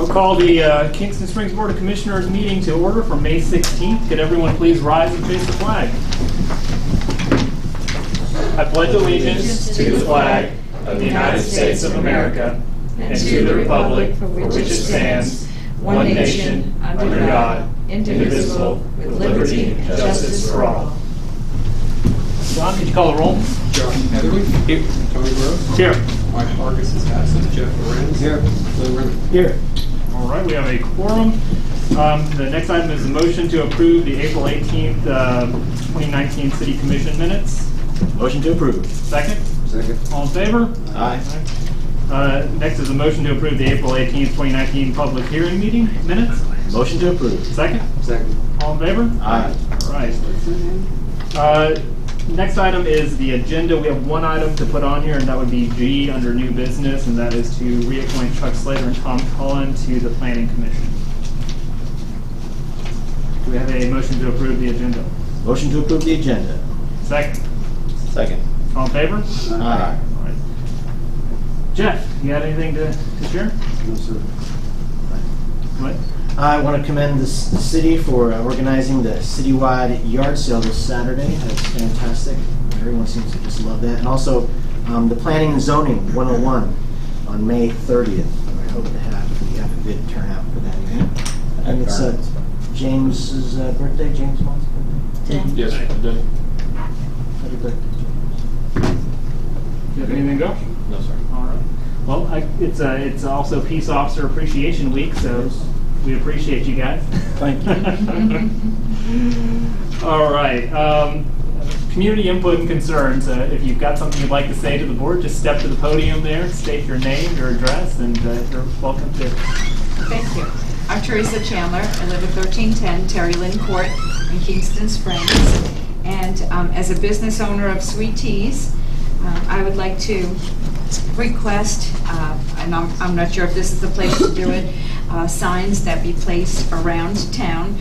I'll call the Kingston Springs Board of Commissioners meeting to order for May 16th. Could everyone please rise and face the flag? I pledge allegiance to the flag of the United States of America and to the republic for which it stands, one nation, under God, indivisible, with liberty and justice for all. John, could you call the roll? John Heatherly. Here. Tony Gross. Here. Mike Hargis is absent. Jeff Lorenz. Here. Lynn Renner. Here. All right, we have a quorum. The next item is a motion to approve the April 18th, 2019 City Commission minutes. Motion to approve. Second? Second. All in favor? Aye. Next is a motion to approve the April 18th, 2019 public hearing meeting minutes. Motion to approve. Second? Second. All in favor? Aye. All right. Next item is the agenda. We have one item to put on here, and that would be G under new business, and that is to reappoint Chuck Slater and Tom Cullen to the Planning Commission. Do we have a motion to approve the agenda? Motion to approve the agenda. Second. Second. All in favor? Aye. All right. Jeff, you got anything to share? No, sir. What? I want to commend the city for organizing the citywide yard sale this Saturday. That's fantastic. Everyone seems to just love that. And also the Planning and Zoning 101 on May 30th. I hope to have a good turnout for that event. And it's James's birthday, James Bond's birthday. Yes, I did. Happy birthday, James. You have anything to go? No, sir. All right. Well, it's also Peace Officer Appreciation Week, so we appreciate you guys. Thank you. All right. Community input and concerns. If you've got something you'd like to say to the board, just step to the podium there, state your name, your address, and you're welcome to. Thank you. I'm Teresa Chandler. I live at 1310 Terry Lynn Court in Kingston Springs. And as a business owner of Sweet Teas, I would like to request, and I'm not sure if this is the place to do it, signs that be placed around town.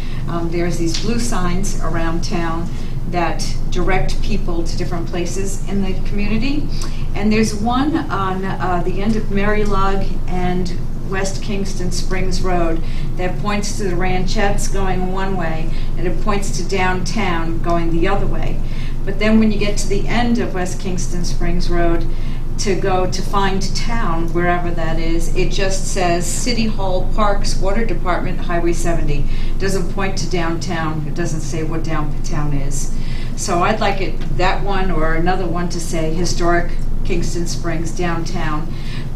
There's these blue signs around town that direct people to different places in the community. And there's one on the end of Marylog and West Kingston Springs Road that points to the ranchettes going one way, and it points to downtown going the other way. But then when you get to the end of West Kingston Springs Road, to go to find town, wherever that is, it just says City Hall, Parks, Water Department, Highway 70. It doesn't point to downtown. It doesn't say what downtown is. So I'd like it, that one or another one, to say Historic Kingston Springs Downtown.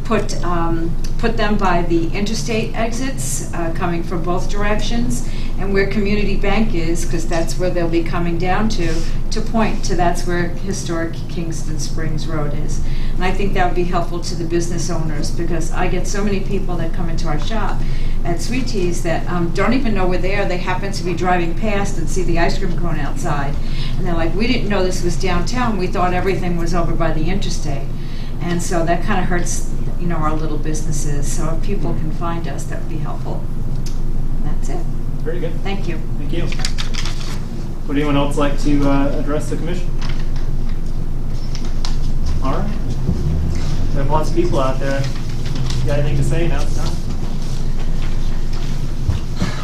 Put them by the interstate exits coming from both directions, and where Community Bank is, because that's where they'll be coming down to point to that's where Historic Kingston Springs Road is. And I think that would be helpful to the business owners, because I get so many people that come into our shop at Sweet Teas that don't even know we're there. They happen to be driving past and see the ice cream cone outside, and they're like, we didn't know this was downtown. We thought everything was over by the interstate. And so that kind of hurts, you know, our little businesses. So if people can find us, that would be helpful. And that's it. Very good. Thank you. Thank you. Would anyone else like to address the commission? All right. We have lots of people out there. You got anything to say? Now it's time.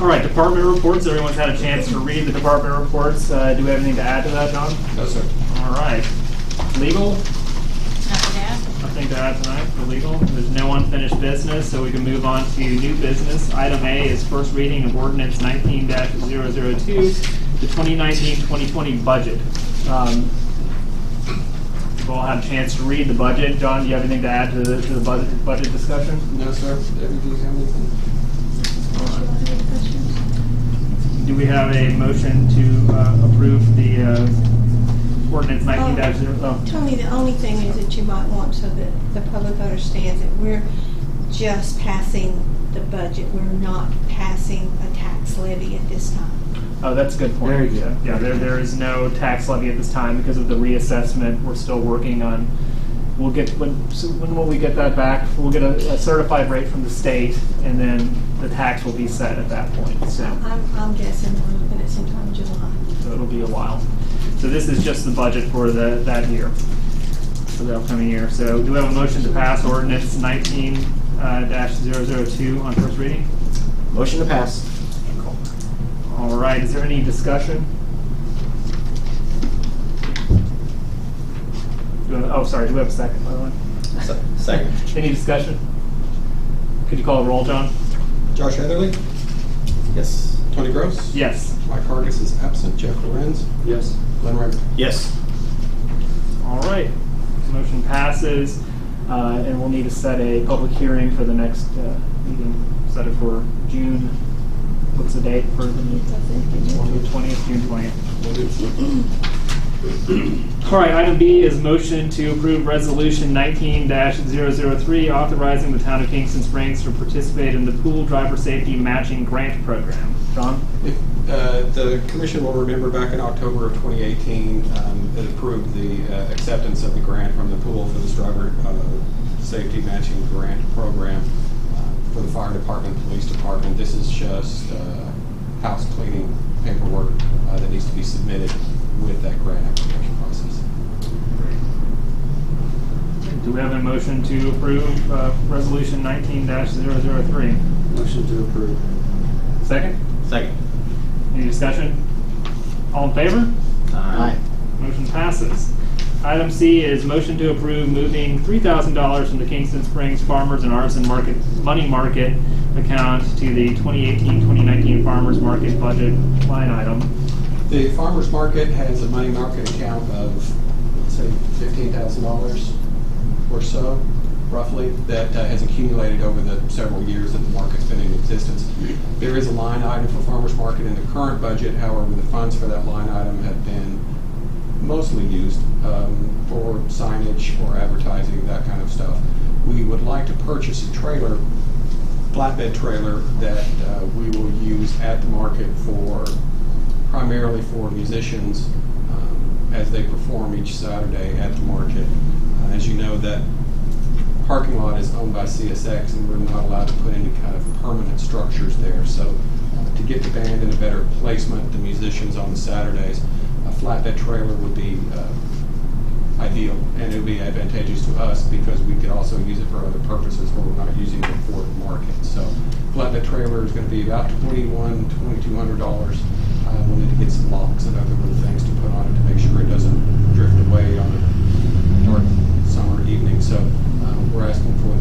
All right, department reports. Everyone's had a chance to read the department reports. Do we have anything to add to that, Don? No, sir. All right. Legal? Nothing to add? Nothing to add tonight for legal. There's no unfinished business, so we can move on to new business. Item A is first reading of ordinance 19-002, the 2019-2020 budget. We've all had a chance to read the budget. John, do you have anything to add to the budget discussion? No, sir. Everything's anything. Do we have a motion to approve the ordinance 19-0? Tony, the only thing is that you might want, so that the public understands, that we're just passing the budget. We're not passing a tax levy at this time. Oh, that's a good point. Very good. Yeah, there is no tax levy at this time because of the reassessment. We're still working on. We'll get when will we get that back? We'll get a certified rate from the state, and then the tax will be set at that point. So I'm guessing we're looking at sometime in July. So it'll be a while. So this is just the budget for that year, for the upcoming year. So do we have a motion to pass ordinance 19-002 -002 on first reading. Motion to pass. All right, is there any discussion? Oh, sorry, do we have a second, by the way? Second. Any discussion? Could you call a roll, John? Josh Heatherly, Yes. Tony Gross. Yes. Mike Hargis is absent. Jeff Lorenz. Yes. Glenn Rimer. Yes. All right, motion passes, and we'll need to set a public hearing for the next meeting. Set it for June. What's the date for the meeting? 20th, June 20th. All right, item B is motion to approve resolution 19-003, authorizing the town of Kingston Springs to participate in the pool driver safety matching grant program. John? The commission will remember back in October of 2018, it approved the acceptance of the grant from the pool for this driver safety matching grant program for the fire department, police department. This is just house cleaning paperwork that needs to be submitted with that grant application process. Do we have a motion to approve resolution 19-003? Motion to approve. Second? Second. Any discussion? All in favor? Aye. Motion passes. Item C is motion to approve moving $3,000 from the Kingston Springs Farmers and Artisan Market Money Market account to the 2018-2019 Farmers Market budget line item. The farmer's market has a money market account of, let's say, $15,000 or so, roughly, that has accumulated over the several years that the market's been in existence. There is a line item for farmer's market in the current budget. However, the funds for that line item have been mostly used for signage or advertising, that kind of stuff. We would like to purchase a trailer, flatbed trailer, that we will use at the market primarily for musicians as they perform each Saturday at the market. As you know, that parking lot is owned by CSX, and we're not allowed to put any kind of permanent structures there. So to get the band in a better placement, the musicians on the Saturdays, a flatbed trailer would be ideal, and it would be advantageous to us because we could also use it for other purposes where we're not using it for the market. So flatbed trailer is going to be about $2,200. We'll need to get some locks and other little things to put on it to make sure it doesn't drift away on a dark summer evening. So we're asking for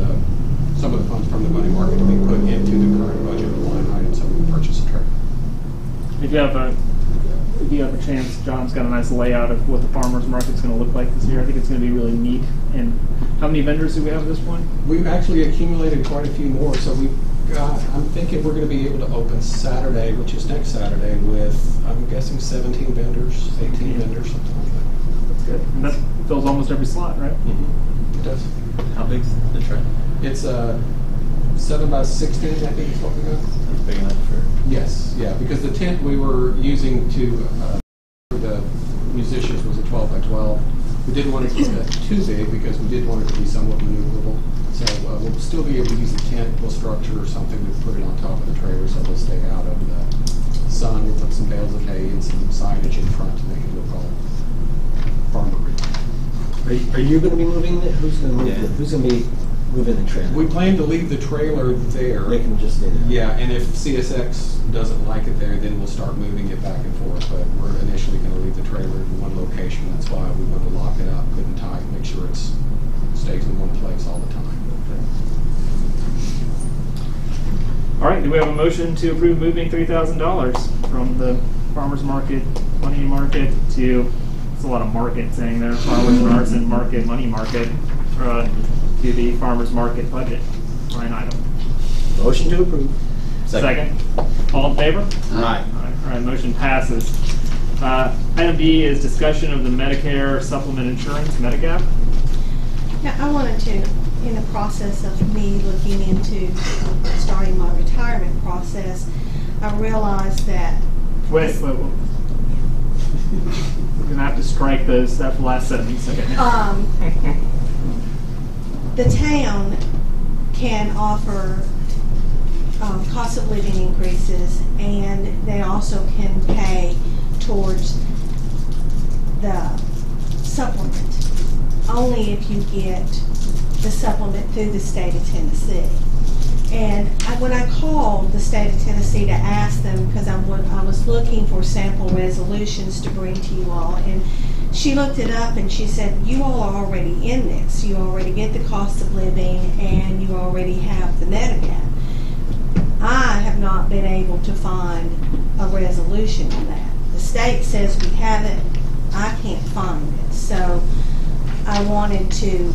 some of the funds from the money market to be put into the current budget line item so we can purchase a trailer. If you have a chance, John's got a nice layout of what the farmer's market's going to look like this year. I think it's going to be really neat. And how many vendors do we have at this point? We've actually accumulated quite a few more. So I'm thinking we're going to be able to open Saturday, which is next Saturday, with, I'm guessing, 17 vendors, 18 vendors, something like that. That's good. And that fills almost every slot, right? Mm-hmm. It does. How big's the trailer? It's 7 by 16, I think is what we got. That's big enough for... Yes, yeah, because the tent we were using for the musicians was a 12 by 12. We didn't want it to be too big because we did want it to be somewhat maneuverable. So we'll still be able to use a tent, we'll structure something to put it on top of the trailer so they'll stay out of the sun. We'll put some bales of hay and some signage in front to make it look all farmery. Are you going to be moving it? Who's going to move it? Who's going to be moving the trailer? We plan to leave the trailer there. They can just stay there. Yeah, and if CSX doesn't like it there, then we'll start moving it back and forth. But we're initially going to leave the trailer in one location. That's why we want to lock it up good and tight, make sure it stays in one place all the time. All right, do we have a motion to approve moving $3,000 from the farmer's market, money market to, it's a lot of market saying there, farmers and artisan market, money market, to the farmer's market budget line item? Motion to approve. Second. All in favor? Aye. All right, motion passes. Item B is discussion of the Medicare supplement insurance, Medigap. Now, I wanted to, in the process of me looking into starting my retirement process, I realized that... Wait. We're going to have to strike that last sentence. Okay. The town can offer cost of living increases, and they also can pay towards the supplement only if you get the supplement through the state of Tennessee. And when I called the state of Tennessee to ask them, because I was looking for sample resolutions to bring to you all, and she looked it up and she said, you all are already in this. You already get the cost of living and you already have the Medigap. I have not been able to find a resolution on that. The state says we have it. I can't find it. So I wanted to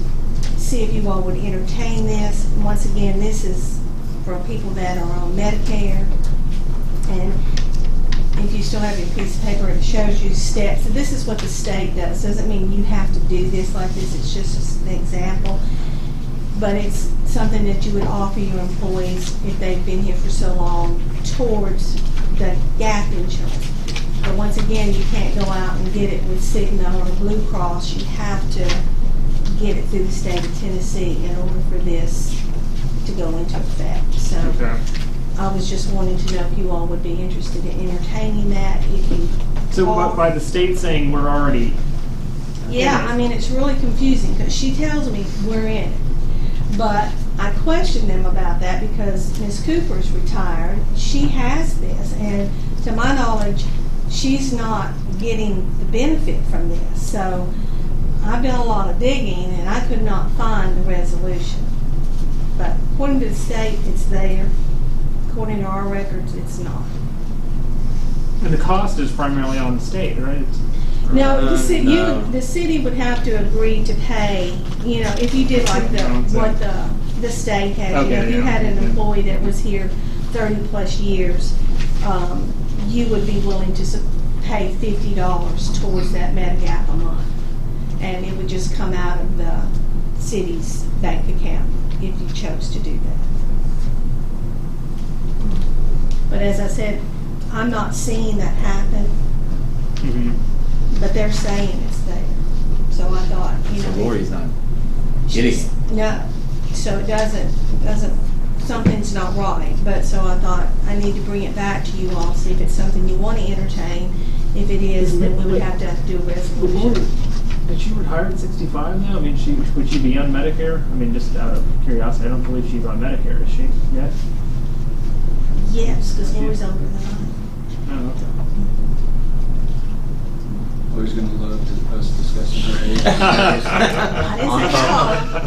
see if you all would entertain this. Once again, this is for people that are on Medicare. And if you still have your piece of paper, it shows you steps. And this is what the state does. Doesn't mean you have to do this like this. It's just an example. But it's something that you would offer your employees if they've been here for so long towards the gap insurance. But once again, you can't go out and get it with Cigna or Blue Cross. You have to get it through the state of Tennessee in order for this to go into effect. So Okay. I was just wanting to know if you all would be interested in entertaining that. If you So all- by the state saying we're already. Yeah, I mean, it's really confusing because she tells me we're in it. But I questioned them about that because Ms. Cooper's retired. She has this, and to my knowledge, she's not getting the benefit from this. So I've done a lot of digging, and I could not find the resolution. But according to the state, it's there. According to our records, it's not. And the cost is primarily on the state, right? No, the city, no. the city would have to agree to pay, you know, if you did like what the state has. You know, Okay, if you yeah, had an yeah. employee that was here 30 plus years, you would be willing to pay $50 towards that Medigap a month. And it would just come out of the city's bank account if you chose to do that. But as I said, I'm not seeing that happen. Mm-hmm. But they're saying it's there. So I thought, you So know. Lori's not getting it. No. So it doesn't, something's not right. But so I thought I need to bring it back to you all, see if it's something you want to entertain. If it is, then we would have to do a resolution. Is she retired at 65 now? I mean, would she be on Medicare? I mean, just out of curiosity, I don't believe she's on Medicare, is she? Yet? Yes, because Lori's older than I. Oh, okay. Lori's going to love us discussing her age. I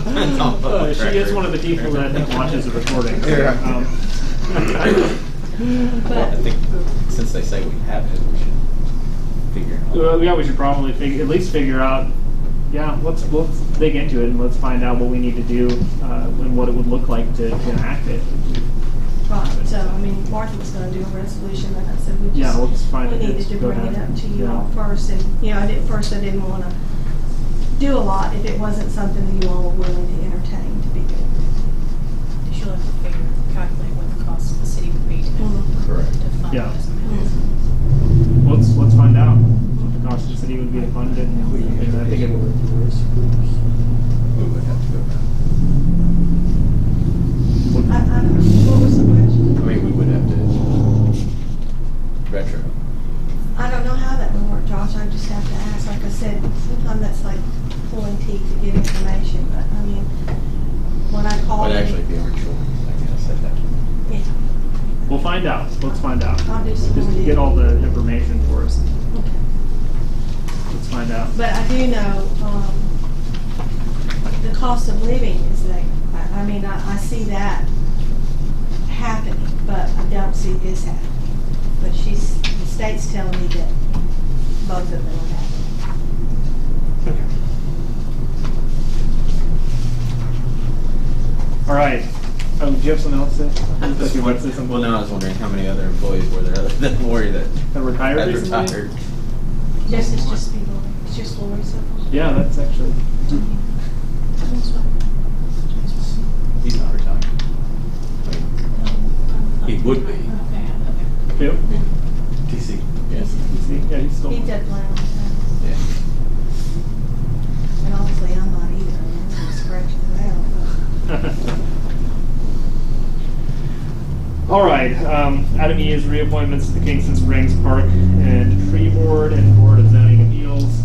didn't say so. She is one of the people that I think watches the recording. So, Yeah. But I think since they say we have it, we should figure it out. well, yeah, we should probably at least figure out. Yeah, let's dig into it and let's find out what we need to do and what it would look like to enact it. right, so I mean, Martha was going to do a resolution, and I said we just Yeah, let's find it. needed to Go bring it ahead. up to you Yeah. all first. And you know, I didn't want to do a lot if it wasn't something that you all were willing to entertain to be doing. She'll have to calculate what the cost of the city would be to Correct. fund Yeah. those Mm-hmm. amounts. Let's find out what the cost of the city would be to fund it, and I think it would. We would have to go back. I don't know. What was the question? I mean, we would have to retro. I don't know how that would work, Josh. I just have to ask. Like I said, sometimes that's like pulling teeth to get information. But I mean, when I called, Would actually be a ritual, I guess, at that point. yeah, We'll find out. Let's find out. I'll do some Just more get digging. all the information for us. Okay. Let's find out. But I do know the cost of living is there. I mean, I see that happening, but I don't see this happening. But the state's telling me that both of them are happening. All right. Oh, do you have something else to say? Unless you want to say something? Well, no, I was wondering how many other employees were there other than Lori that That retired had recently? retired. This is just people. It's just Lori so far. Yeah, that's actually. He's not retired. I mean, he would be. Yep. TC. Yes. Yeah, he's still. He did plan on that. Yeah. And honestly, I'm not either. I mean, I'm just scratching it out. All right. Item E is reappointments to the Kingston Springs Park and Tree Board and Board of Zoning Appeals.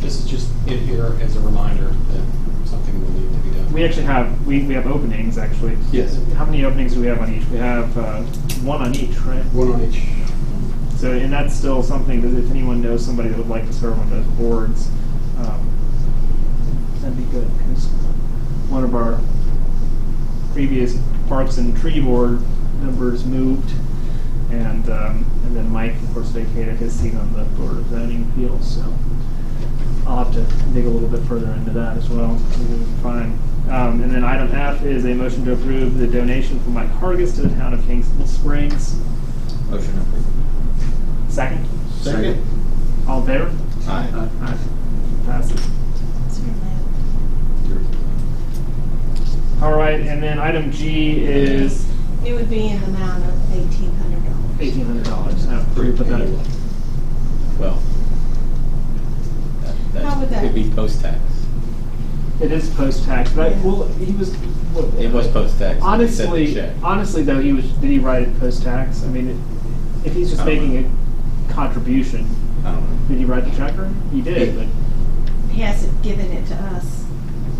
This is just in here as a reminder that something will need to be done. We actually have, we have openings, actually. Yes. How many openings do we have on each? We have one on each, right? One on each. So, and that's still something that if anyone knows somebody that would like to serve on those boards, that'd be good, because one of our previous Parks and Tree Board members moved, and then Mike, of course, vacated his seat on the Board of Zoning Appeals, so I'll have to dig a little bit further into that as well. Fine. And then item F is a motion to approve the donation from Mike Hargis to the town of Kingston Springs. Motion approved. Second? Second. All in favor? Aye. Aye. Passes. All right, and then item G is It would be in the amount of $1,800. $1,800. Now, where do you put that? Well, How would that that- could be post-tax. It is post-tax, but well, he was. It was post-tax. Honestly, though, did he write it post-tax? I mean, if he's just I don't making a contribution, I don't know. did he write the check or? He did, but He hasn't given it to us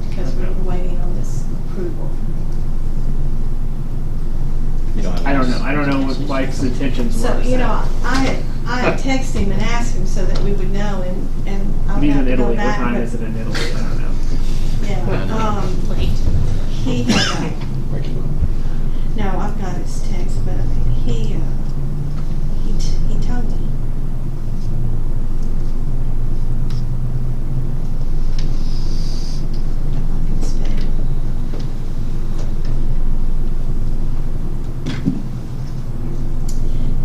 because we were waiting on this approval. You don't have I don't know. I don't know what Mike's intentions were. So, you know, I texted him and asked him so that we would know, and I'll He's have in to go Italy. What back. time but- is it in Italy? I don't know. Yeah, Late. he had, no, I've got his text, but he told me. If I can spell.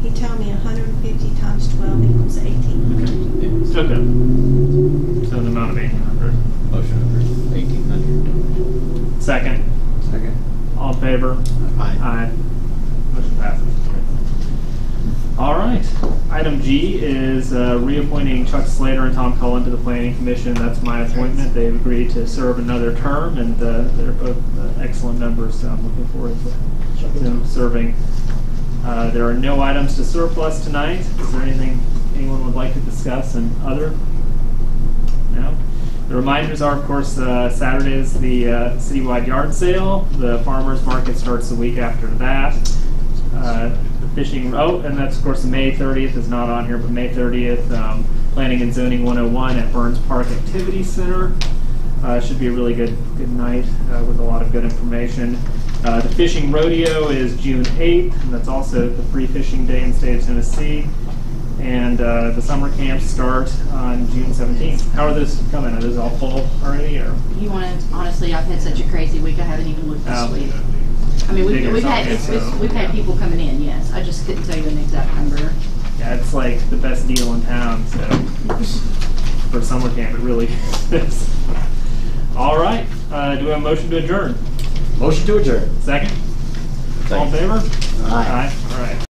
He told me 150 times 12 equals 1,800. So good. So the amount of 1,800. Motion approved. 1,800. Second. Second. All in favor? Aye. Aye. Motion passes. All right. Item G is reappointing Chuck Slater and Tom Cullen to the Planning Commission. That's my appointment. They've agreed to serve another term, and they're both excellent members, so I'm looking forward to them serving. There are no items to surplus tonight. Is there anything anyone would like to discuss and other? No? The reminders are, of course, Saturday is the citywide yard sale. The farmers market starts the week after that. The fishing, and that's, of course, May 30th is not on here, but May 30th, Planning and Zoning 101 at Burns Park Activity Center. Should be a really good night with a lot of good information. The fishing rodeo is June 8th, and that's also the free fishing day in the state of Tennessee. And the summer camps start on June 17th. How are those coming? Are those all full already? Or? You want to, honestly, I've had such a crazy week, I haven't even looked this week. I mean, Figure we've had something, so, we've had yeah. people coming in, yes. I just couldn't tell you an exact number. Yeah, it's like the best deal in town, so for summer camp it really is. All right, do we have a motion to adjourn? Motion to adjourn. Second? All in favor? Aye. All right.